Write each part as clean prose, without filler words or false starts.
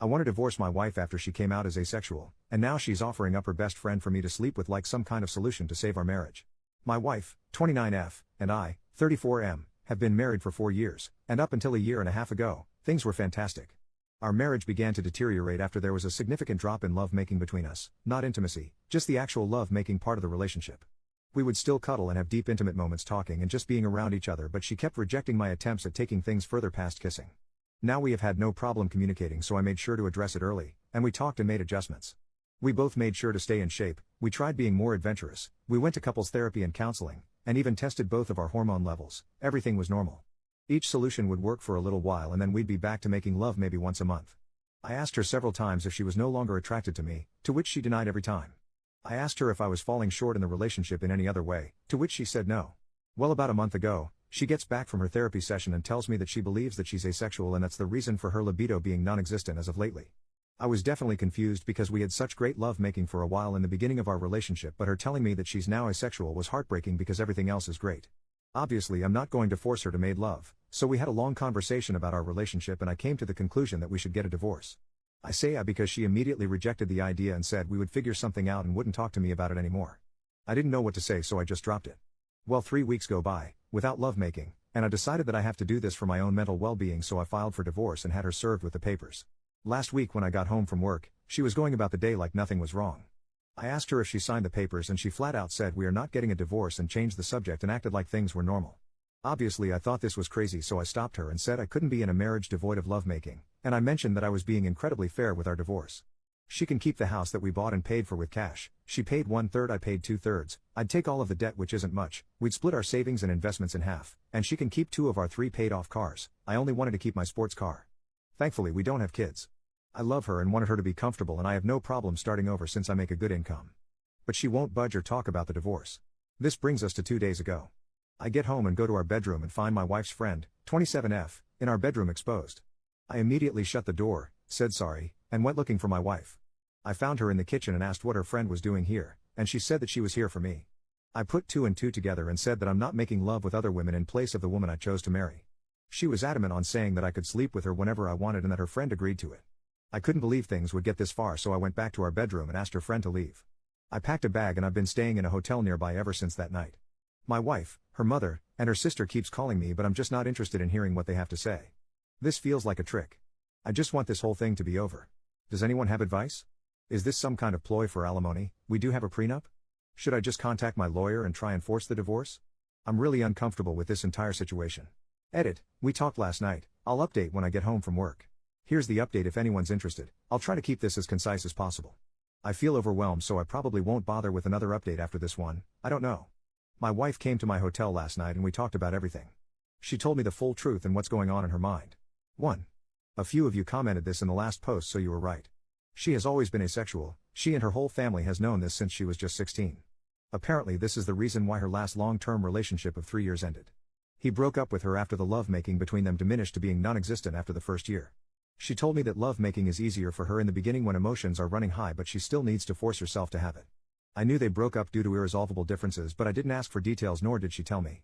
I want to divorce my wife after she came out as asexual, and now she's offering up her best friend for me to sleep with like some kind of solution to save our marriage. My wife, 29F, and I, 34M, have been married for 4 years, and up until a year and a half ago, things were fantastic. Our marriage began to deteriorate after there was a significant drop in love-making between us, not intimacy, just the actual love-making part of the relationship. We would still cuddle and have deep intimate moments talking and just being around each other, but she kept rejecting my attempts at taking things further past kissing. Now we have had no problem communicating, so I made sure to address it early, and we talked and made adjustments. We both made sure to stay in shape, we tried being more adventurous, we went to couples therapy and counseling, and even tested both of our hormone levels. Everything was normal. Each solution would work for a little while and then we'd be back to making love maybe once a month. I asked her several times if she was no longer attracted to me, to which she denied every time. I asked her if I was falling short in the relationship in any other way, to which she said no. Well, about a month ago, she gets back from her therapy session and tells me that she believes that she's asexual and that's the reason for her libido being non-existent as of lately. I was definitely confused because we had such great love making for a while in the beginning of our relationship, but her telling me that she's now asexual was heartbreaking because everything else is great. Obviously I'm not going to force her to make love, so we had a long conversation about our relationship and I came to the conclusion that we should get a divorce. I say because she immediately rejected the idea and said we would figure something out and wouldn't talk to me about it anymore. I didn't know what to say, so I just dropped it. Well, 3 weeks go by, without lovemaking, and I decided that I have to do this for my own mental well-being, so I filed for divorce and had her served with the papers. Last week when I got home from work, she was going about the day like nothing was wrong. I asked her if she signed the papers and she flat out said we are not getting a divorce and changed the subject and acted like things were normal. Obviously I thought this was crazy, so I stopped her and said I couldn't be in a marriage devoid of lovemaking, and I mentioned that I was being incredibly fair with our divorce. She can keep the house that we bought and paid for with cash. She paid 1/3, I paid 2/3. I'd take all of the debt, which isn't much. We'd split our savings and investments in half, and she can keep 2 of our 3 paid off cars. I only wanted to keep my sports car. Thankfully we don't have kids. I love her and wanted her to be comfortable, and I have no problem starting over since I make a good income. But she won't budge or talk about the divorce. This brings us to 2 days ago. I get home and go to our bedroom and find my wife's friend, 27F, in our bedroom exposed. I immediately shut the door, said sorry, and went looking for my wife. I found her in the kitchen and asked what her friend was doing here, and she said that she was here for me. I put 2 and 2 together and said that I'm not making love with other women in place of the woman I chose to marry. She was adamant on saying that I could sleep with her whenever I wanted and that her friend agreed to it. I couldn't believe things would get this far, so I went back to our bedroom and asked her friend to leave. I packed a bag and I've been staying in a hotel nearby ever since that night. My wife, her mother, and her sister keeps calling me, but I'm just not interested in hearing what they have to say. This feels like a trick. I just want this whole thing to be over. Does anyone have advice? Is this some kind of ploy for alimony? We do have a prenup? Should I just contact my lawyer and try and force the divorce? I'm really uncomfortable with this entire situation. Edit, we talked last night. I'll update when I get home from work. Here's the update if anyone's interested. I'll try to keep this as concise as possible. I feel overwhelmed, so I probably won't bother with another update after this one. I don't know. My wife came to my hotel last night and we talked about everything. She told me the full truth and what's going on in her mind. 1. A few of you commented this in the last post, so you were right. She has always been asexual. She and her whole family has known this since she was just 16. Apparently this is the reason why her last long-term relationship of 3 years ended. He broke up with her after the lovemaking between them diminished to being non-existent after the first year. She told me that lovemaking is easier for her in the beginning when emotions are running high, but she still needs to force herself to have it. I knew they broke up due to irresolvable differences, but I didn't ask for details, nor did she tell me.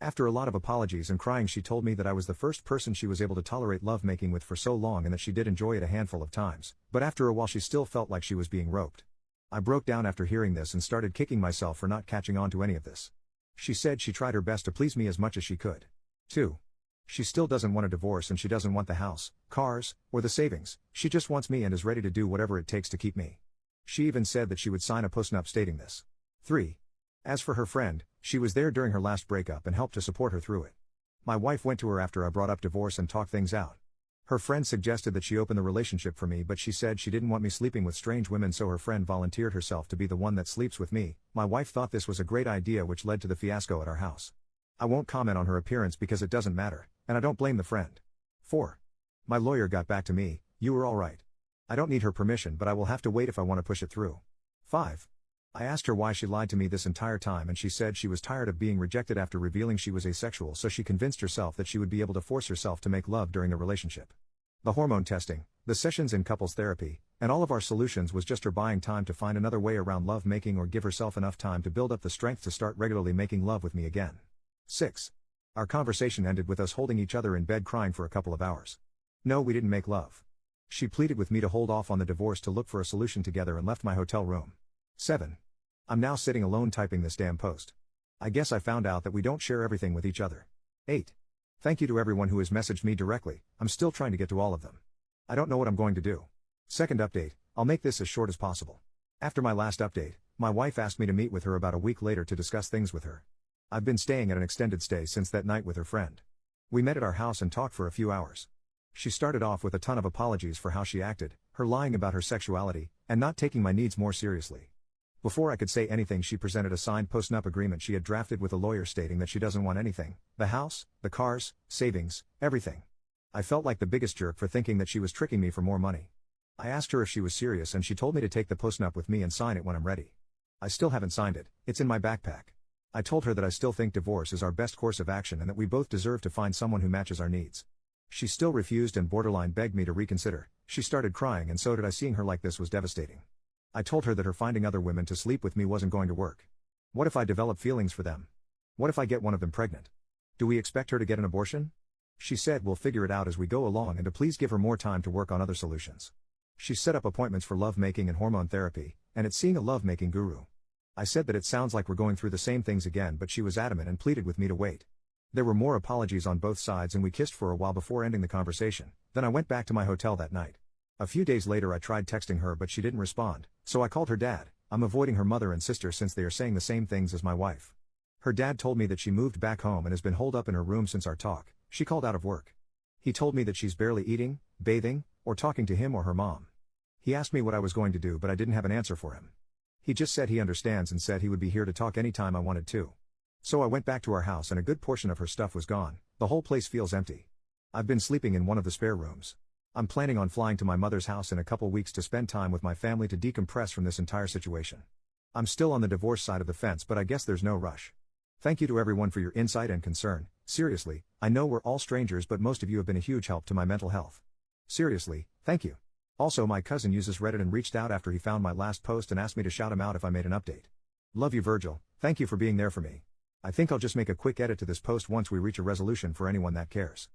After a lot of apologies and crying, she told me that I was the first person she was able to tolerate lovemaking with for so long and that she did enjoy it a handful of times, but after a while she still felt like she was being roped. I broke down after hearing this and started kicking myself for not catching on to any of this. She said she tried her best to please me as much as she could. 2. She still doesn't want a divorce and she doesn't want the house, cars, or the savings. She just wants me and is ready to do whatever it takes to keep me. She even said that she would sign a postnup stating this. 3. As for her friend, she was there during her last breakup and helped to support her through it. My wife went to her after I brought up divorce and talked things out. Her friend suggested that she open the relationship for me, but she said she didn't want me sleeping with strange women, so her friend volunteered herself to be the one that sleeps with me. My wife thought this was a great idea, which led to the fiasco at our house. I won't comment on her appearance because it doesn't matter, and I don't blame the friend. 4. My lawyer got back to me. You were all right. I don't need her permission, but I will have to wait if I want to push it through. 5. I asked her why she lied to me this entire time, and she said she was tired of being rejected after revealing she was asexual, so she convinced herself that she would be able to force herself to make love during the relationship. The hormone testing, the sessions in couples therapy, and all of our solutions was just her buying time to find another way around love making or give herself enough time to build up the strength to start regularly making love with me again. 6. Our conversation ended with us holding each other in bed crying for a couple of hours. No, we didn't make love. She pleaded with me to hold off on the divorce to look for a solution together and left my hotel room. 7. I'm now sitting alone typing this damn post. I guess I found out that we don't share everything with each other. 8. Thank you to everyone who has messaged me directly, I'm still trying to get to all of them. I don't know what I'm going to do. Second update, I'll make this as short as possible. After my last update, my wife asked me to meet with her about a week later to discuss things with her. I've been staying at an extended stay since that night with her friend. We met at our house and talked for a few hours. She started off with a ton of apologies for how she acted, her lying about her sexuality, and not taking my needs more seriously. Before I could say anything, she presented a signed post-nup agreement she had drafted with a lawyer stating that she doesn't want anything, the house, the cars, savings, everything. I felt like the biggest jerk for thinking that she was tricking me for more money. I asked her if she was serious and she told me to take the post-nup with me and sign it when I'm ready. I still haven't signed it, it's in my backpack. I told her that I still think divorce is our best course of action and that we both deserve to find someone who matches our needs. She still refused and borderline begged me to reconsider. She started crying and so did I. Seeing her like this was devastating. I told her that her finding other women to sleep with me wasn't going to work. What if I develop feelings for them? What if I get one of them pregnant? Do we expect her to get an abortion? She said we'll figure it out as we go along and to please give her more time to work on other solutions. She set up appointments for lovemaking and hormone therapy, and it's seeing a lovemaking guru. I said that it sounds like we're going through the same things again, but she was adamant and pleaded with me to wait. There were more apologies on both sides and we kissed for a while before ending the conversation. Then I went back to my hotel that night. A few days later I tried texting her but she didn't respond, so I called her dad. I'm avoiding her mother and sister since they are saying the same things as my wife. Her dad told me that she moved back home and has been holed up in her room since our talk. She called out of work. He told me that she's barely eating, bathing, or talking to him or her mom. He asked me what I was going to do but I didn't have an answer for him. He just said he understands and said he would be here to talk anytime I wanted to. So I went back to our house and a good portion of her stuff was gone. The whole place feels empty. I've been sleeping in one of the spare rooms. I'm planning on flying to my mother's house in a couple weeks to spend time with my family to decompress from this entire situation. I'm still on the divorce side of the fence but I guess there's no rush. Thank you to everyone for your insight and concern. Seriously, I know we're all strangers but most of you have been a huge help to my mental health. Seriously, thank you. Also, my cousin uses Reddit and reached out after he found my last post and asked me to shout him out if I made an update. Love you, Virgil, thank you for being there for me. I think I'll just make a quick edit to this post once we reach a resolution for anyone that cares.